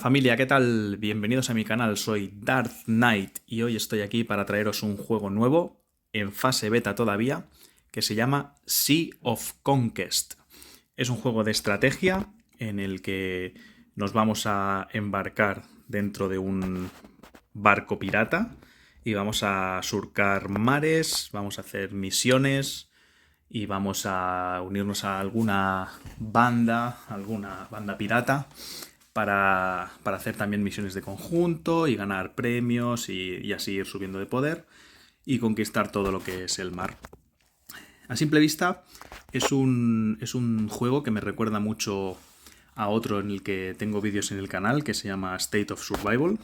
Familia, ¿qué tal? Bienvenidos a mi canal, soy Darth Knight y hoy estoy aquí para traeros un juego nuevo, en fase beta todavía, que se llama Sea of Conquest. Es un juego de estrategia en el que nos vamos a embarcar dentro de un barco pirata y vamos a surcar mares, vamos a hacer misiones y vamos a unirnos a alguna banda pirata para hacer también misiones de conjunto y ganar premios y así ir subiendo de poder y conquistar todo lo que es el mar. A simple vista es un juego que me recuerda mucho a otro en el que tengo vídeos en el canal que se llama State of Survival.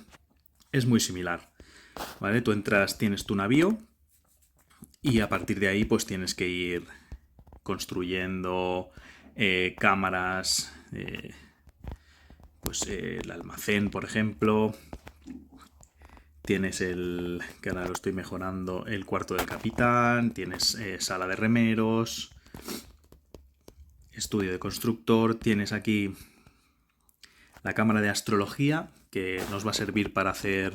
Es muy similar, ¿vale? Tú entras, tienes tu navío y a partir de ahí pues tienes que ir construyendo cámaras, el almacén, por ejemplo. Tienes que ahora lo estoy mejorando, el cuarto del capitán. Tienes sala de remeros, estudio de constructor. Tienes aquí la cámara de astrología, que nos va a servir para hacer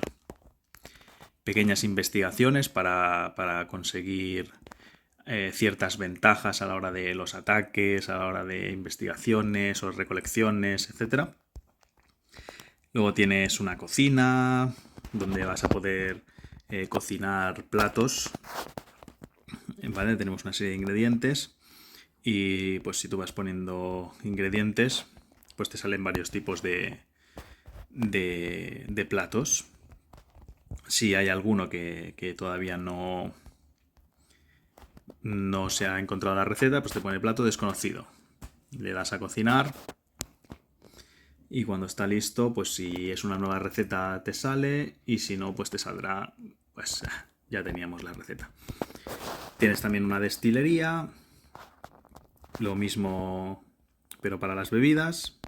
pequeñas investigaciones, para conseguir ciertas ventajas a la hora de los ataques, a la hora de investigaciones o recolecciones, etc. Luego tienes una cocina donde vas a poder cocinar platos, ¿vale? Tenemos una serie de ingredientes y pues si tú vas poniendo ingredientes, pues te salen varios tipos de platos. Si hay alguno que todavía no se ha encontrado la receta, pues te pone plato desconocido. Le das a cocinar y cuando está listo, pues si es una nueva receta te sale y si no, pues te saldrá, pues ya teníamos la receta. Tienes también una destilería, lo mismo pero para las bebidas,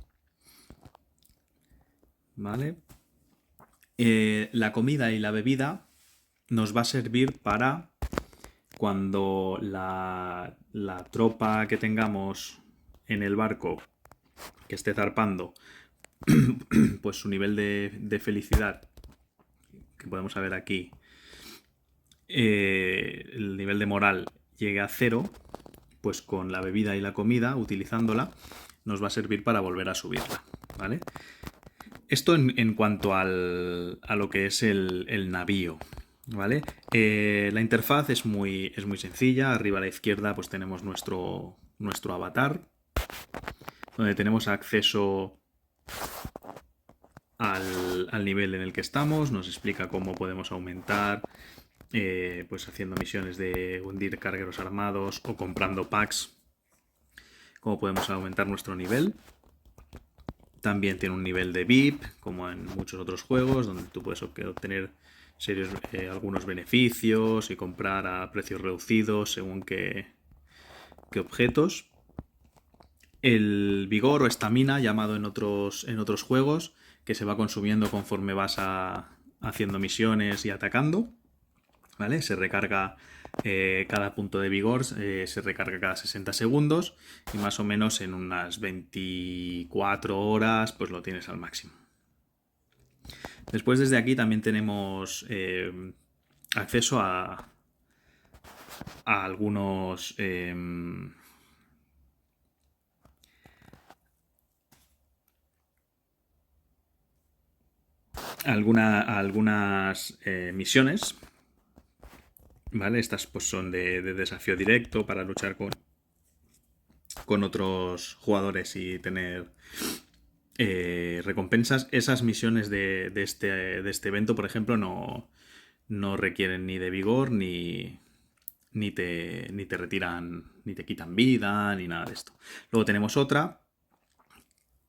¿vale? La comida y la bebida nos va a servir para cuando la tropa que tengamos en el barco que esté zarpando, pues su nivel de felicidad, que podemos ver aquí, el nivel de moral llegue a cero, pues con la bebida y la comida, utilizándola, nos va a servir para volver a subirla, ¿vale? Esto en cuanto a lo que es el navío, ¿vale? La interfaz es muy sencilla. Arriba a la izquierda pues tenemos nuestro avatar, donde tenemos acceso al nivel en el que estamos. Nos explica cómo podemos aumentar, pues haciendo misiones de hundir cargueros armados o comprando packs, cómo podemos aumentar nuestro nivel. También tiene un nivel de VIP, como en muchos otros juegos, donde tú puedes obtener algunos beneficios y comprar a precios reducidos según qué objetos. El vigor o estamina, llamado en otros juegos, que se va consumiendo conforme vas haciendo misiones y atacando, ¿vale? Se recarga cada punto de vigor, se recarga cada 60 segundos y más o menos en unas 24 horas pues lo tienes al máximo. Después desde aquí también tenemos acceso a algunos algunas misiones, ¿vale? Estas pues son de desafío directo para luchar con otros jugadores y tener recompensas. Esas misiones de este evento, por ejemplo, no requieren ni de vigor ni te retiran, ni te quitan vida, ni nada de esto. Luego tenemos otra,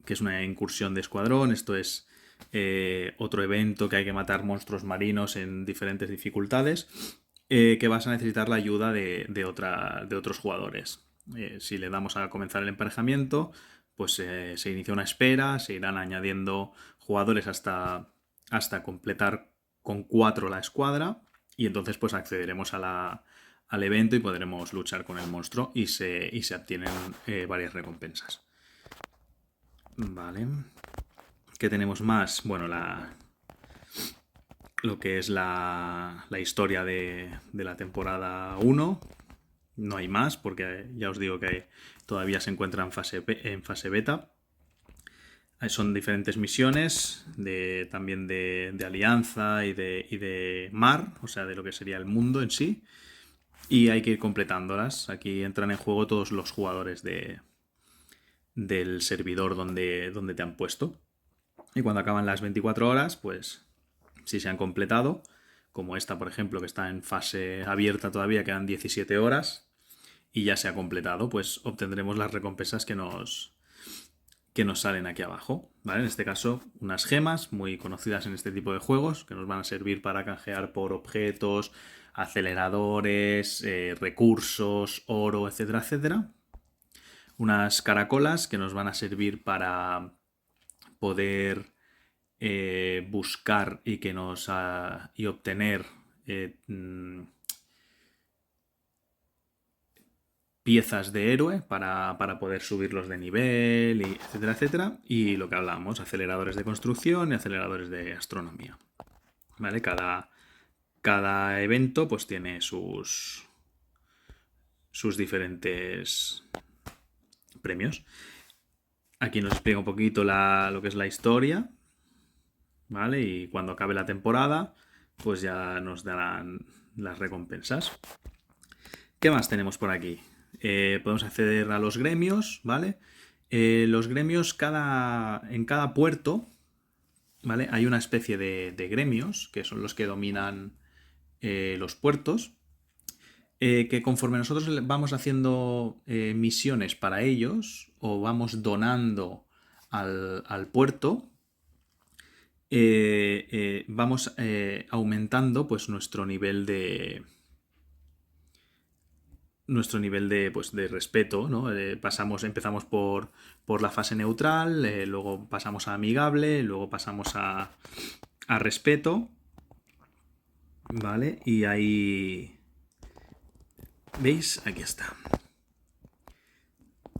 que es una incursión de escuadrón. Esto es otro evento que hay que matar monstruos marinos en diferentes dificultades, que vas a necesitar la ayuda de otros jugadores. Si le damos a comenzar el emparejamiento, pues se inicia una espera, se irán añadiendo jugadores hasta completar con 4 la escuadra y entonces pues accederemos al evento y podremos luchar con el monstruo y se obtienen varias recompensas. Vale. ¿Qué tenemos más? Bueno, lo que es la historia de la temporada 1. No hay más, porque ya os digo que todavía se encuentra en fase beta. Son diferentes misiones también de alianza y de mar, o sea, de lo que sería el mundo en sí. Y hay que ir completándolas. Aquí entran en juego todos los jugadores del servidor donde te han puesto. Y cuando acaban las 24 horas, pues si se han completado, como esta, por ejemplo, que está en fase abierta todavía, quedan 17 horas y ya se ha completado, pues obtendremos las recompensas que nos salen aquí abajo, ¿vale? En este caso, unas gemas muy conocidas en este tipo de juegos que nos van a servir para canjear por objetos, aceleradores, recursos, oro, etcétera, etcétera. Unas caracolas que nos van a servir para poder buscar y obtener piezas de héroe para poder subirlos de nivel, etcétera, etcétera. Y lo que hablábamos, aceleradores de construcción y aceleradores de astronomía. ¿Vale? Cada evento pues tiene sus diferentes premios. Aquí nos explica un poquito lo que es la historia, ¿vale? Y cuando acabe la temporada, pues ya nos darán las recompensas. ¿Qué más tenemos por aquí? Podemos acceder a los gremios, ¿vale? Los gremios, en cada puerto, ¿vale? Hay una especie de gremios, que son los que dominan los puertos, que conforme nosotros vamos haciendo misiones para ellos o vamos donando al puerto, vamos aumentando pues nuestro nivel de respeto, ¿no? Empezamos por la fase neutral, luego pasamos a amigable, luego pasamos a respeto, ¿vale? Y ahí... ¿Veis? Aquí está.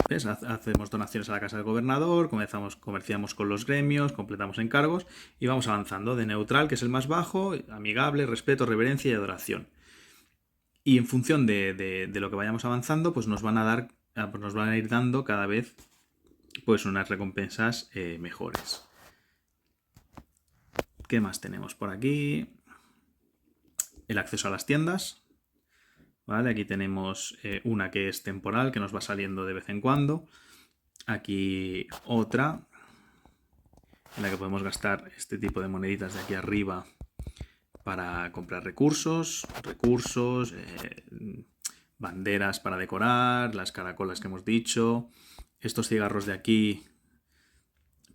¿Ves? Hacemos donaciones a la casa del gobernador, comerciamos con los gremios, completamos encargos y vamos avanzando de neutral, que es el más bajo, amigable, respeto, reverencia y adoración. Y en función de lo que vayamos avanzando, pues nos van a ir dando cada vez pues unas recompensas mejores. ¿Qué más tenemos por aquí? El acceso a las tiendas. ¿Vale? Aquí tenemos una que es temporal, que nos va saliendo de vez en cuando. Aquí otra, en la que podemos gastar este tipo de moneditas de aquí arriba para comprar recursos, banderas para decorar, las caracolas que hemos dicho, estos cigarros de aquí,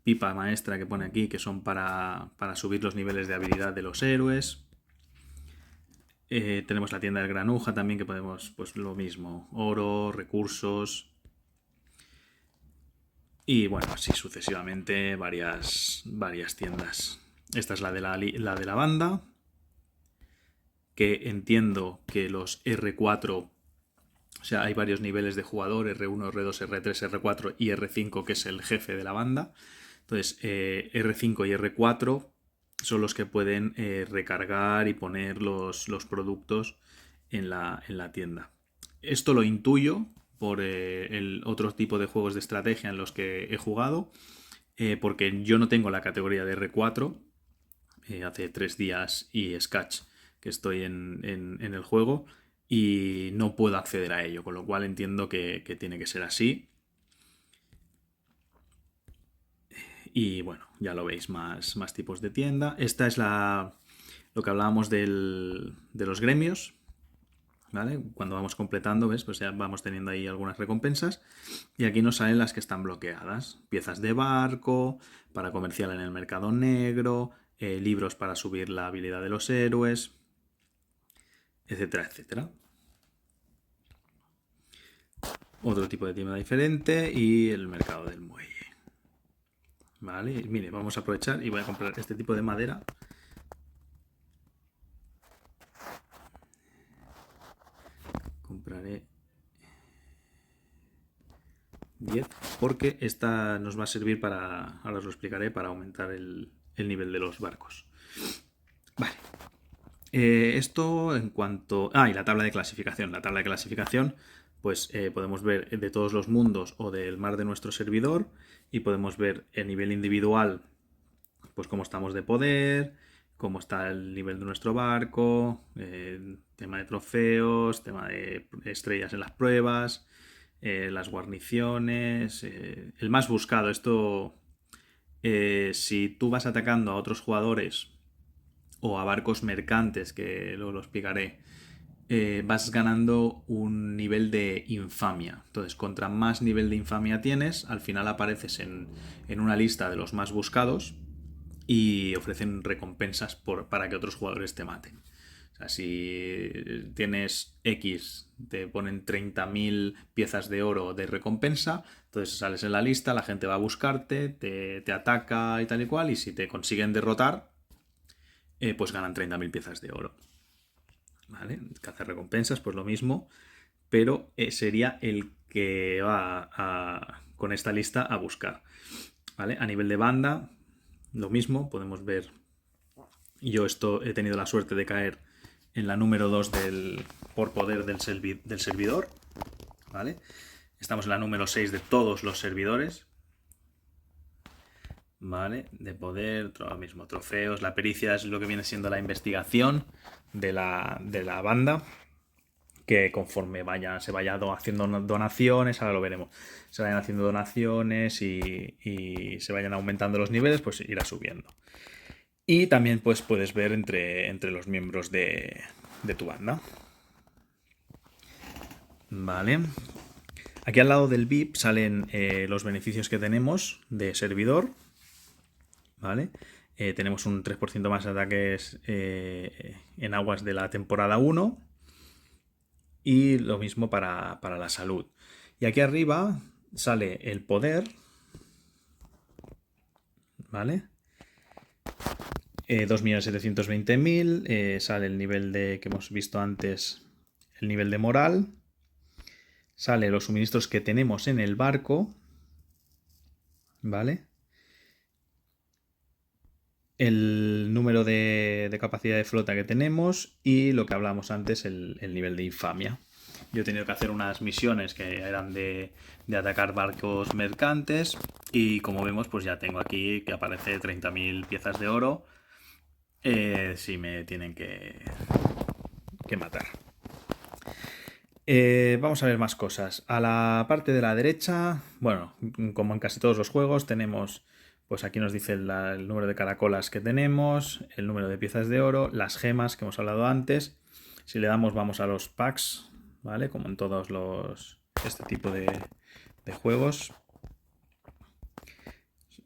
pipa maestra que pone aquí, que son para subir los niveles de habilidad de los héroes. Tenemos la tienda del granuja también, que podemos, pues lo mismo, oro, recursos. Y bueno, así sucesivamente varias tiendas. Esta es la de la banda, que entiendo que los R4, o sea, hay varios niveles de jugador, R1, R2, R3, R4 y R5, que es el jefe de la banda. Entonces, R5 y R4 son los que pueden recargar y poner los productos en la tienda. Esto lo intuyo por el otro tipo de juegos de estrategia en los que he jugado, porque yo no tengo la categoría de R4, hace 3 días y Sketch que estoy en el juego y no puedo acceder a ello, con lo cual entiendo que tiene que ser así. Y bueno, ya lo veis, más tipos de tienda. Esta es lo que hablábamos de los gremios, ¿vale? Cuando vamos completando, ¿ves? Pues ya vamos teniendo ahí algunas recompensas. Y aquí nos salen las que están bloqueadas. Piezas de barco, para comercial en el mercado negro, libros para subir la habilidad de los héroes, etcétera, etcétera. Otro tipo de tienda diferente y el mercado del muelle. Vale, y mire, vamos a aprovechar y voy a comprar este tipo de madera. Compraré 10, porque esta nos va a servir para, ahora os lo explicaré, para aumentar el nivel de los barcos. Vale. Esto en cuanto... Ah, y la tabla de clasificación. La tabla de clasificación, pues podemos ver de todos los mundos o del mar de nuestro servidor y podemos ver el nivel individual, pues cómo estamos de poder, cómo está el nivel de nuestro barco, tema de trofeos, tema de estrellas en las pruebas, las guarniciones, el más buscado. Esto, si tú vas atacando a otros jugadores o a barcos mercantes, que luego lo explicaré, vas ganando un nivel de infamia. Entonces, contra más nivel de infamia tienes, al final apareces en una lista de los más buscados y ofrecen recompensas para que otros jugadores te maten. O sea, si tienes X, te ponen 30.000 piezas de oro de recompensa, entonces sales en la lista, la gente va a buscarte, te ataca y tal y cual, y si te consiguen derrotar, pues ganan 30.000 piezas de oro. ¿Vale? Cazar recompensas, pues lo mismo, pero sería el que va con esta lista a buscar. ¿Vale? A nivel de banda, lo mismo, podemos ver. Yo he tenido la suerte de caer en la número 2 por poder del servidor. ¿Vale? Estamos en la número 6 de todos los servidores. ¿Vale? De poder, lo mismo, trofeos. La pericia es lo que viene siendo la investigación de la banda. Que conforme se vaya haciendo donaciones, ahora lo veremos, se vayan haciendo donaciones y se vayan aumentando los niveles, pues irá subiendo. Y también pues puedes ver entre los miembros de tu banda. Vale. Aquí al lado del VIP salen los beneficios que tenemos de servidor. ¿Vale? Tenemos un 3% más de ataques en aguas de la temporada 1. Y lo mismo para la salud. Y aquí arriba sale el poder. ¿Vale? 2.720.000. Sale el nivel que hemos visto antes, el nivel de moral. Sale los suministros que tenemos en el barco. ¿Vale? El número de capacidad de flota que tenemos y lo que hablábamos antes, el nivel de infamia. Yo he tenido que hacer unas misiones que eran de atacar barcos mercantes y como vemos pues ya tengo aquí que aparece 30.000 piezas de oro si me tienen que matar. Vamos a ver más cosas. A la parte de la derecha, bueno, como en casi todos los juegos, tenemos, pues aquí nos dice el número de caracolas que tenemos, el número de piezas de oro, las gemas que hemos hablado antes. Si le damos, vamos a los packs, ¿vale? Como en todos este tipo de juegos.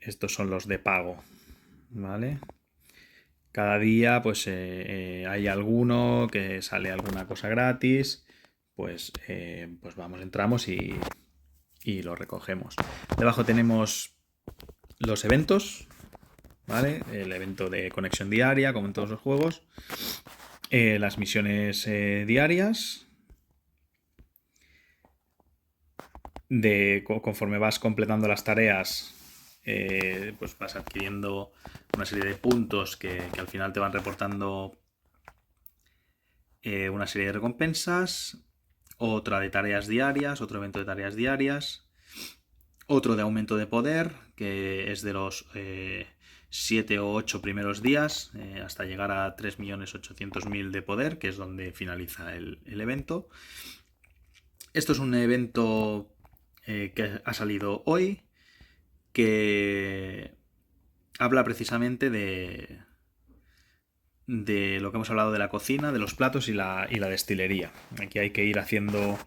Estos son los de pago, ¿vale? Cada día, pues hay alguno que sale alguna cosa gratis. Pues vamos, entramos y lo recogemos. Debajo tenemos los eventos, ¿vale? El evento de conexión diaria, como en todos los juegos. Las misiones diarias. Conforme vas completando las tareas, pues vas adquiriendo una serie de puntos que al final te van reportando una serie de recompensas. Otra de tareas diarias, otro evento de tareas diarias. Otro de aumento de poder, que es de los 7 o 8 primeros días, hasta llegar a 3.800.000 de poder, que es donde finaliza el evento. Esto es un evento que ha salido hoy, que habla precisamente de lo que hemos hablado de la cocina, de los platos y la destilería. Aquí hay que ir haciendo,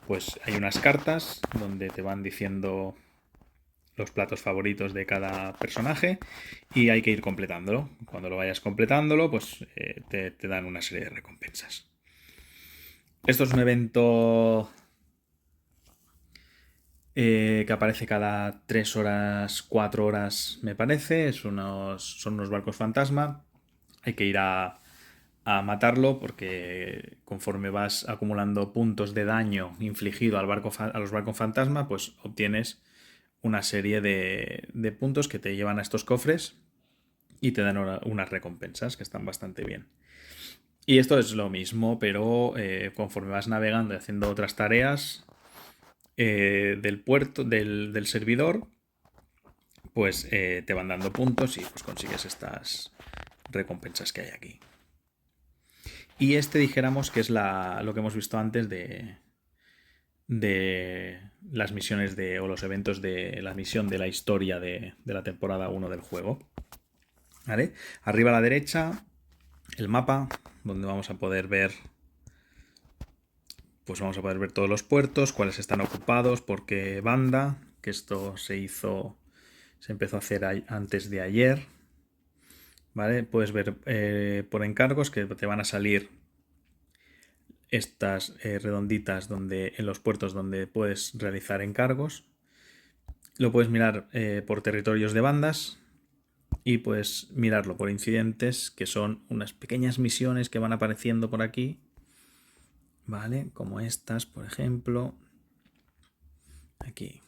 pues hay unas cartas donde te van diciendo los platos favoritos de cada personaje y hay que ir completándolo. Cuando lo vayas completándolo, pues te dan una serie de recompensas. Esto es un evento que aparece cada 3 horas, 4 horas, me parece. Son unos barcos fantasma. Hay que ir a a matarlo, porque conforme vas acumulando puntos de daño infligido a los barcos fantasma, pues obtienes una serie de puntos que te llevan a estos cofres y te dan unas recompensas que están bastante bien. Y esto es lo mismo, pero conforme vas navegando y haciendo otras tareas del puerto, del servidor, pues te van dando puntos y pues consigues estas recompensas que hay aquí. Y este dijéramos que es lo que hemos visto antes de las misiones o los eventos de la misión de la historia de la temporada 1 del juego. ¿Vale? Arriba a la derecha, el mapa, donde vamos a poder ver, pues vamos a poder ver todos los puertos, cuáles están ocupados, por qué banda, que esto se empezó a hacer antes de ayer. ¿Vale? Puedes ver por encargos que te van a salir estas redonditas en los puertos donde puedes realizar encargos. Lo puedes mirar por territorios de bandas y puedes mirarlo por incidentes, que son unas pequeñas misiones que van apareciendo por aquí, ¿vale? Como estas, por ejemplo. Aquí,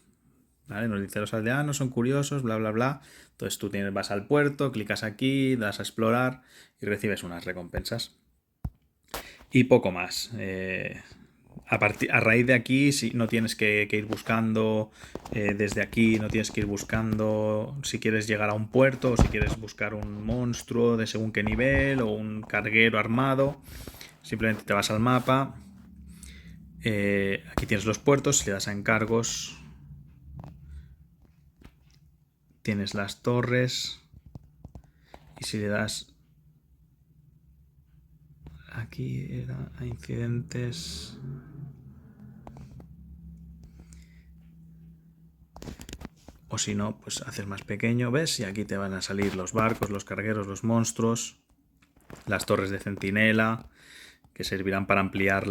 ¿vale? Nos dice: los aldeanos son curiosos, bla, bla, bla. Entonces tú vas al puerto, clicas aquí, das a explorar y recibes unas recompensas. Y poco más. A raíz de aquí, si no tienes que ir buscando desde aquí, no tienes que ir buscando si quieres llegar a un puerto o si quieres buscar un monstruo de según qué nivel o un carguero armado. Simplemente te vas al mapa. Aquí tienes los puertos, si le das a encargos, tienes las torres. Y si le das aquí era a incidentes. O si no, pues haces más pequeño, ¿ves? Y aquí te van a salir los barcos, los cargueros, los monstruos, las torres de centinela, que servirán para ampliar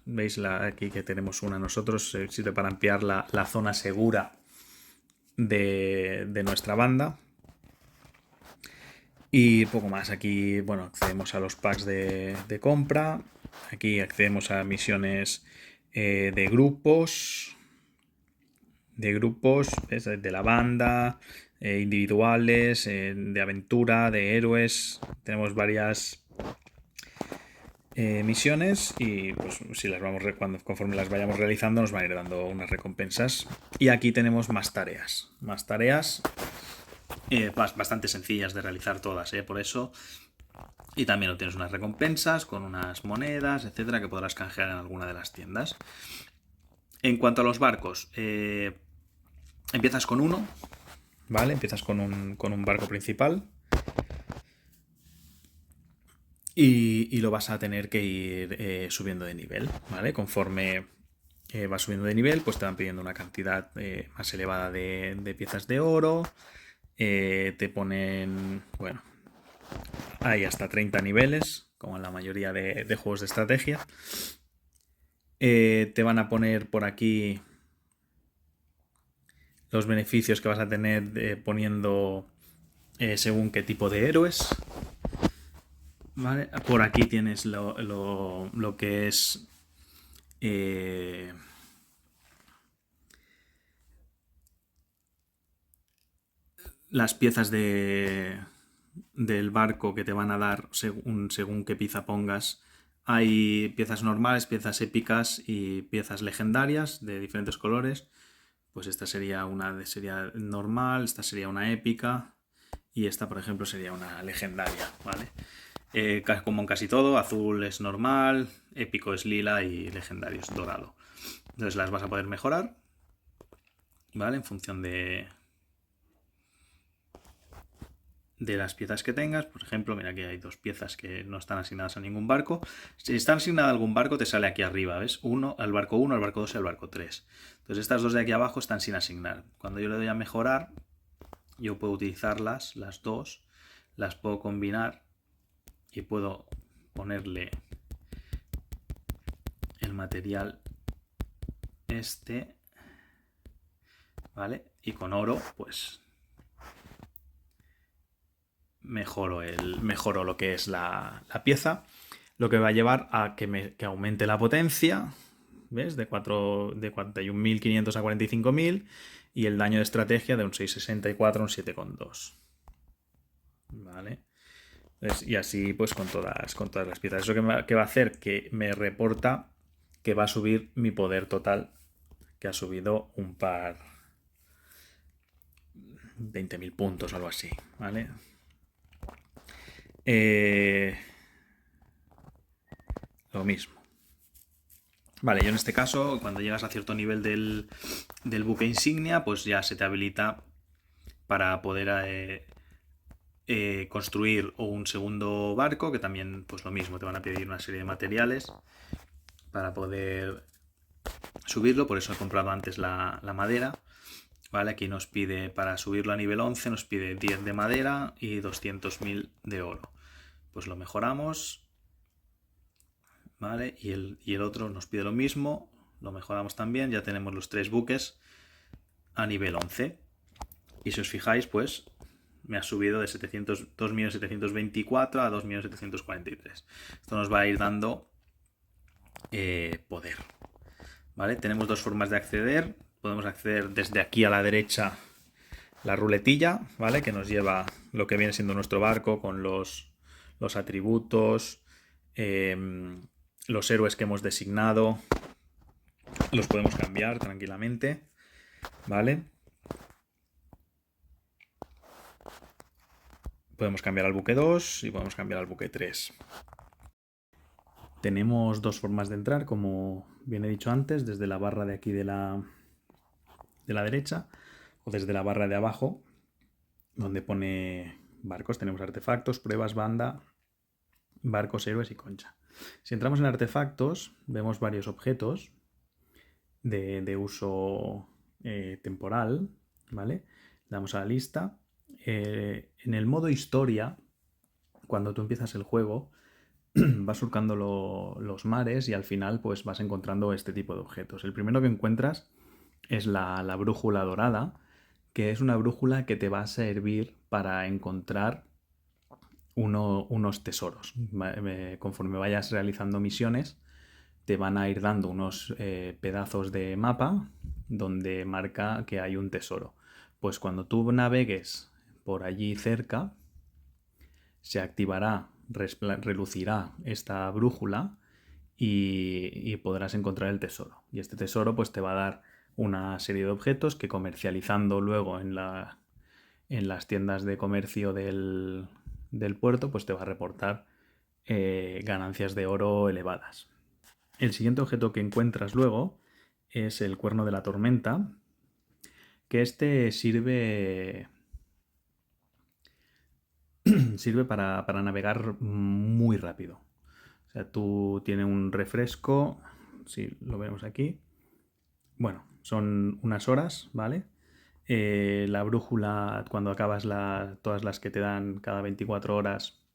¿veis? Aquí que tenemos una nosotros, sirve para ampliar la zona segura de nuestra banda. Y poco más. Aquí, bueno, accedemos a los packs de compra. Aquí accedemos a misiones de grupos. ¿Ves? De la banda, individuales, de aventura, de héroes. Tenemos varias misiones y pues si conforme las vayamos realizando nos van a ir dando unas recompensas. Y aquí tenemos más tareas. Bastante sencillas de realizar todas, por eso. Y también obtienes unas recompensas con unas monedas, etcétera, que podrás canjear en alguna de las tiendas. En cuanto a los barcos, empiezas con uno, ¿vale? Empiezas con un barco principal y lo vas a tener que ir subiendo de nivel, ¿vale? Conforme vas subiendo de nivel, pues te van pidiendo una cantidad más elevada de piezas de oro. Te ponen, bueno, hay hasta 30 niveles, como en la mayoría de juegos de estrategia. Te van a poner por aquí los beneficios que vas a tener poniendo según qué tipo de héroes. ¿Vale? Por aquí tienes lo que es las piezas del barco que te van a dar según qué pieza pongas. Hay piezas normales, piezas épicas y piezas legendarias de diferentes colores. Pues esta sería sería normal, esta sería una épica y esta, por ejemplo, sería una legendaria, ¿vale? Como en casi todo, azul es normal, épico es lila y legendario es dorado. Entonces las vas a poder mejorar, ¿vale? En función de las piezas que tengas. Por ejemplo, mira, aquí hay dos piezas que no están asignadas a ningún barco. Si están asignadas a algún barco, te sale aquí arriba, ¿ves? Al barco 1, al barco 2 y al barco 3. Entonces estas dos de aquí abajo están sin asignar. Cuando yo le doy a mejorar, yo puedo utilizarlas, las dos, las puedo combinar y puedo ponerle el material ¿vale? Y con oro, pues mejoro lo que es la pieza, lo que va a llevar a que aumente la potencia, ¿ves? De 41.500 a 45.000 y el daño de estrategia de un 6,64 a un 7,2. ¿Vale? Y así pues con todas las piezas. Eso que va a hacer que me reporta que va a subir mi poder total, que ha subido un par 20.000 puntos o algo así, ¿vale? Lo mismo. Vale, yo en este caso, cuando llegas a cierto nivel del buque insignia, pues ya se te habilita para poder construir un segundo barco, que también pues lo mismo, te van a pedir una serie de materiales para poder subirlo, por eso he comprado antes la madera. Vale, aquí nos pide, para subirlo a nivel 11, nos pide 10 de madera y 200.000 de oro. Pues lo mejoramos, ¿vale? Y el otro nos pide lo mismo, lo mejoramos también, ya tenemos los 3 buques a nivel 11. Y si os fijáis, pues me ha subido de 2.724 a 2.743. Esto nos va a ir dando poder. ¿Vale? Tenemos dos formas de acceder. Podemos acceder desde aquí a la derecha, la ruletilla, ¿vale? Que nos lleva lo que viene siendo nuestro barco con los atributos, los héroes que hemos designado. Los podemos cambiar tranquilamente, ¿vale? Podemos cambiar al buque 2 y podemos cambiar al buque 3. Tenemos dos formas de entrar, como bien he dicho antes, desde la barra de aquí de la derecha o desde la barra de abajo, donde pone barcos. Tenemos artefactos, pruebas, banda, barcos, héroes y concha. Si entramos en artefactos, vemos varios objetos de uso temporal, ¿vale? Le damos a la lista. En el modo historia, cuando tú empiezas el juego, vas surcando los mares y al final pues vas encontrando este tipo de objetos. El primero que encuentras es la brújula dorada, que es una brújula que te va a servir para encontrar unos tesoros. Conforme vayas realizando misiones, te van a ir dando unos pedazos de mapa donde marca que hay un tesoro. Pues cuando tú navegues por allí cerca, se activará, relucirá esta brújula y podrás encontrar el tesoro. Y este tesoro pues te va a dar una serie de objetos que, comercializando luego en las tiendas de comercio del puerto, pues te va a reportar ganancias de oro elevadas. El siguiente objeto que encuentras luego es el cuerno de la tormenta, que este sirve para navegar muy rápido. O sea, tú tienes un refresco, si lo vemos aquí. Bueno, son unas horas, ¿vale? La brújula, cuando acabas todas las que te dan cada 24 horas,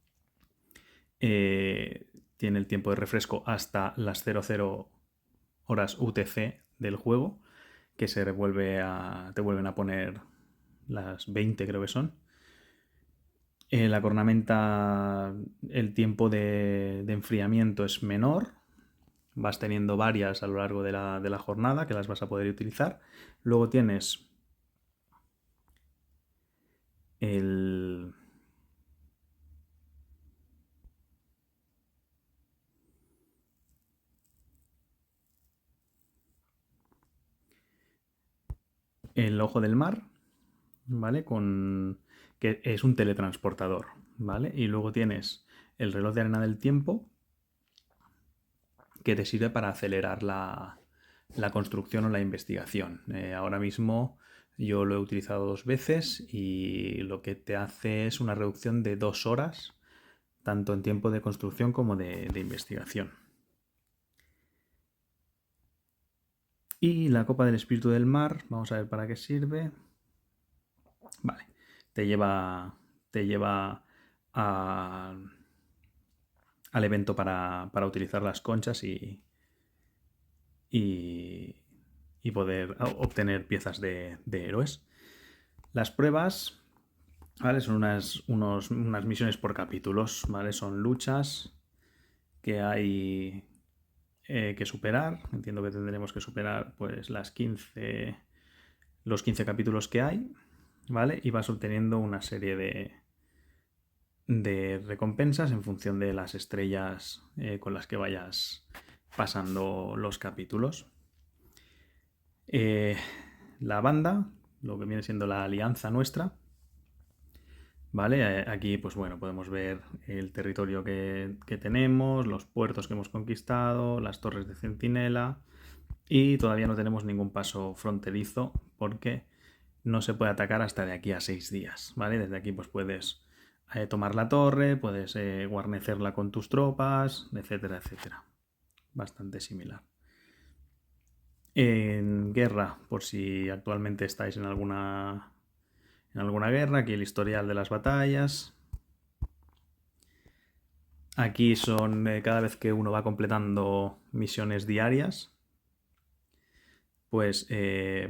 tiene el tiempo de refresco hasta las 00 horas UTC del juego, que te vuelven a poner las 20, creo que son. La cornamenta, el tiempo de enfriamiento es menor. Vas teniendo varias a lo largo de la jornada que las vas a poder utilizar. Luego tienes el ojo del mar, ¿vale? Que es un teletransportador, ¿vale? Y luego tienes el reloj de arena del tiempo, que te sirve para acelerar la construcción o la investigación. Ahora mismo yo lo he utilizado 2 veces y lo que te hace es una reducción de 2 horas, tanto en tiempo de construcción como de investigación. Y la copa del espíritu del mar, vamos a ver para qué sirve. Vale, te lleva al evento para utilizar las conchas y poder obtener piezas de héroes. Las pruebas ¿vale? Son unas misiones por capítulos, ¿vale? Son luchas que hay que superar. Entiendo que tendremos que superar pues los 15 capítulos que hay, ¿vale? Y vas obteniendo una serie de recompensas en función de las estrellas con las que vayas pasando los capítulos. La banda, lo que viene siendo la alianza nuestra, ¿vale? Aquí, pues bueno, podemos ver el territorio que tenemos, los puertos que hemos conquistado, las torres de centinela, y todavía no tenemos ningún paso fronterizo porque no se puede atacar hasta de aquí a 6 días, ¿vale? Desde aquí pues puedes tomar la torre, puedes guarnecerla con tus tropas, etcétera, etcétera. Bastante similar. En guerra, por si actualmente estáis en alguna guerra, aquí el historial de las batallas. Aquí son cada vez que uno va completando misiones diarias, pues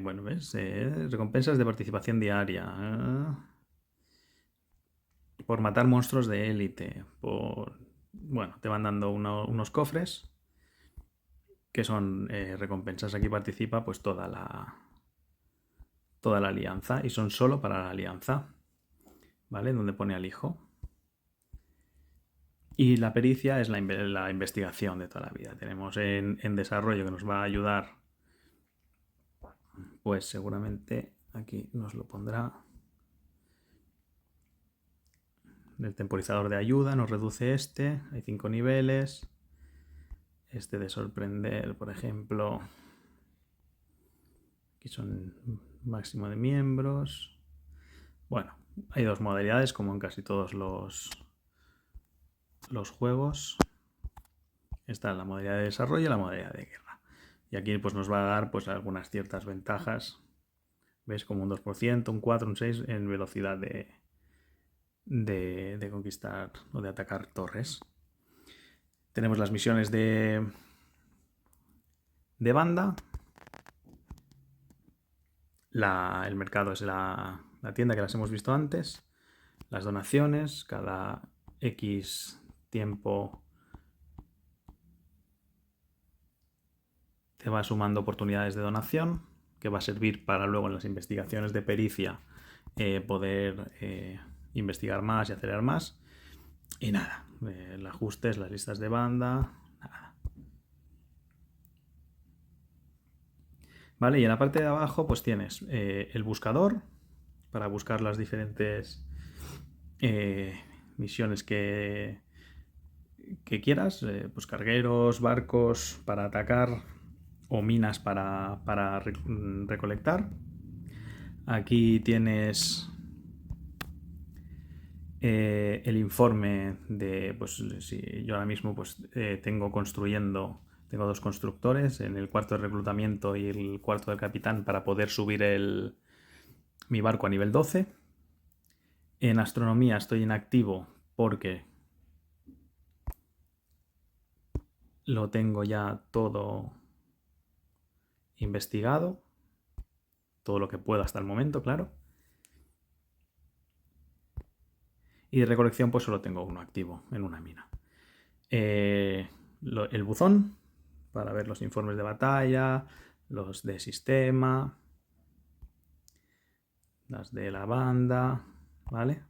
bueno, ¿ves? Recompensas de participación diaria. Por matar monstruos de élite. Bueno, te van dando unos cofres que son recompensas. Aquí participa pues toda la alianza y son solo para la alianza, ¿vale? Donde pone al hijo. Y la pericia es la investigación de toda la vida. Tenemos en desarrollo que nos va a ayudar, pues seguramente aquí nos lo pondrá. El temporizador de ayuda nos reduce este, hay 5 niveles. Este de sorprender, por ejemplo, aquí son máximo de miembros. Bueno, hay 2 modalidades como en casi todos los juegos. Esta es la modalidad de desarrollo y la modalidad de guerra. Y aquí pues nos va a dar pues algunas ciertas ventajas. ¿Ves? Como un 2%, un 4, un 6 en velocidad de conquistar o de atacar torres. Tenemos las misiones de banda. El mercado es la tienda que las hemos visto antes. Las donaciones, cada X tiempo te va sumando oportunidades de donación, que va a servir para luego en las investigaciones de pericia poder investigar más y acelerar más. Y nada, el ajuste es las listas de banda, nada. Vale, y en la parte de abajo pues tienes el buscador para buscar las diferentes misiones que quieras, pues cargueros, barcos para atacar o minas para recolectar. Aquí tienes el informe de, pues si yo ahora mismo pues tengo 2 constructores en el cuarto de reclutamiento y el cuarto de capitán para poder subir mi barco a nivel 12. En astronomía estoy inactivo porque lo tengo ya todo investigado, todo lo que puedo hasta el momento, claro. Y de recolección pues solo tengo uno activo en una mina. El buzón para ver los informes de batalla, los de sistema, las de la banda, ¿vale?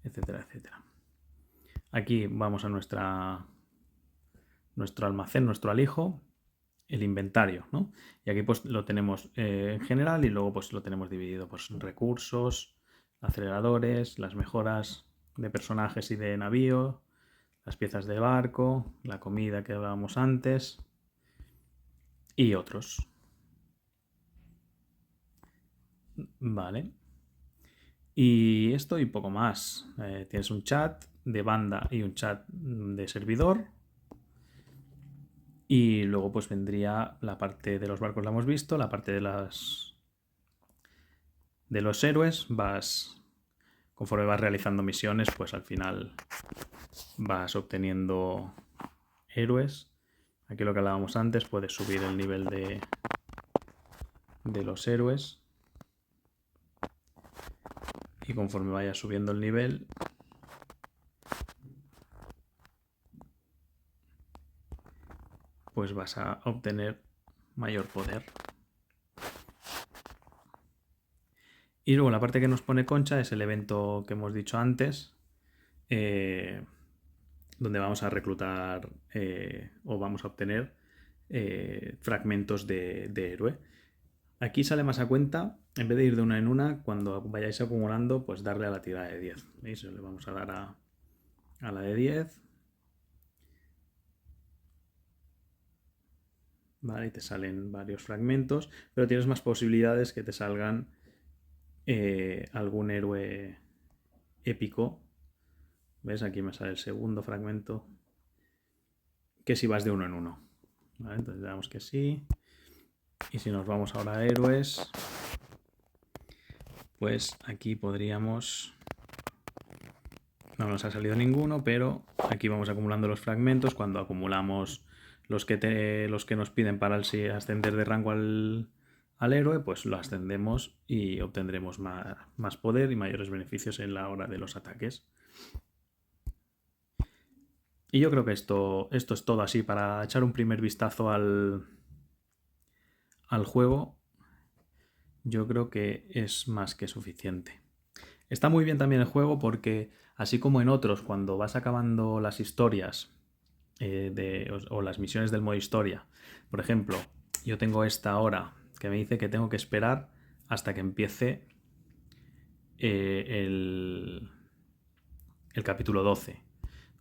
Etcétera, etcétera. Aquí vamos a nuestro almacén, nuestro alijo, el inventario, ¿no? Y aquí pues lo tenemos en general y luego pues lo tenemos dividido pues en recursos, aceleradores, las mejoras de personajes y de navío, las piezas de barco, la comida que hablábamos antes y otros. Vale. Y esto y poco más. Tienes un chat de banda y un chat de servidor. Y luego pues vendría la parte de los barcos, la hemos visto, la parte de los héroes. Conforme vas realizando misiones, pues al final vas obteniendo héroes. Aquí lo que hablábamos antes, puedes subir el nivel de los héroes. Y conforme vaya subiendo el nivel, pues vas a obtener mayor poder. Y luego la parte que nos pone Concha es el evento que hemos dicho antes, donde vamos a reclutar o vamos a obtener fragmentos de héroe. Aquí sale más a cuenta, en vez de ir de una en una, cuando vayáis acumulando, pues darle a la tirada de 10. ¿Veis? Le vamos a dar a la de 10. Vale, y te salen varios fragmentos, pero tienes más posibilidades que te salgan algún héroe épico. ¿Ves? Aquí me sale el segundo fragmento, que si vas de uno en uno. ¿Vale? Entonces le damos que sí. Y si nos vamos ahora a héroes, pues aquí podríamos... No nos ha salido ninguno, pero aquí vamos acumulando los fragmentos. Cuando acumulamos los que nos piden para ascender de rango al héroe, pues lo ascendemos y obtendremos más poder y mayores beneficios en la hora de los ataques. Y yo creo que esto es todo así para echar un primer vistazo al juego. Yo creo que es más que suficiente. Está muy bien también el juego porque, así como en otros, cuando vas acabando las historias o las misiones del modo historia, por ejemplo, yo tengo esta hora que me dice que tengo que esperar hasta que empiece el capítulo 12,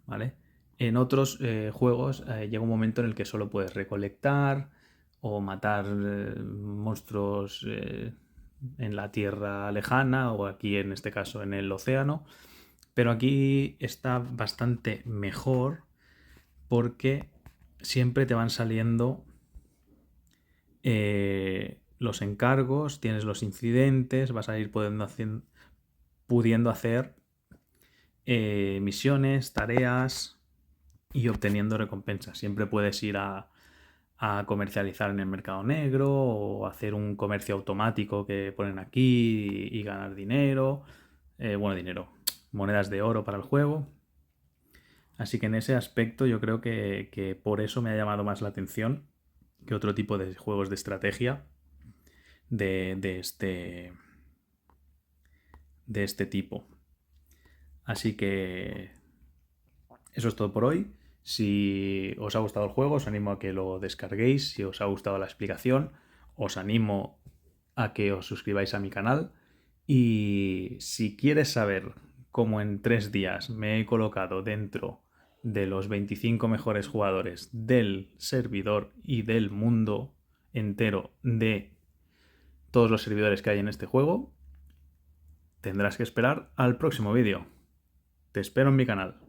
¿vale? En otros juegos llega un momento en el que solo puedes recolectar o matar monstruos en la tierra lejana o aquí en este caso en el océano, pero aquí está bastante mejor porque siempre te van saliendo los encargos, tienes los incidentes, vas a ir pudiendo hacer misiones, tareas y obteniendo recompensas. Siempre puedes ir a comercializar en el mercado negro o hacer un comercio automático que ponen aquí y ganar dinero. Monedas de oro para el juego. Así que en ese aspecto yo creo que por eso me ha llamado más la atención que otro tipo de juegos de estrategia de este tipo. Así que eso es todo por hoy. Si os ha gustado el juego, os animo a que lo descarguéis. Si os ha gustado la explicación, os animo a que os suscribáis a mi canal. Y si quieres saber cómo en 3 días me he colocado dentro de los 25 mejores jugadores del servidor y del mundo entero de todos los servidores que hay en este juego, tendrás que esperar al próximo vídeo. Te espero en mi canal.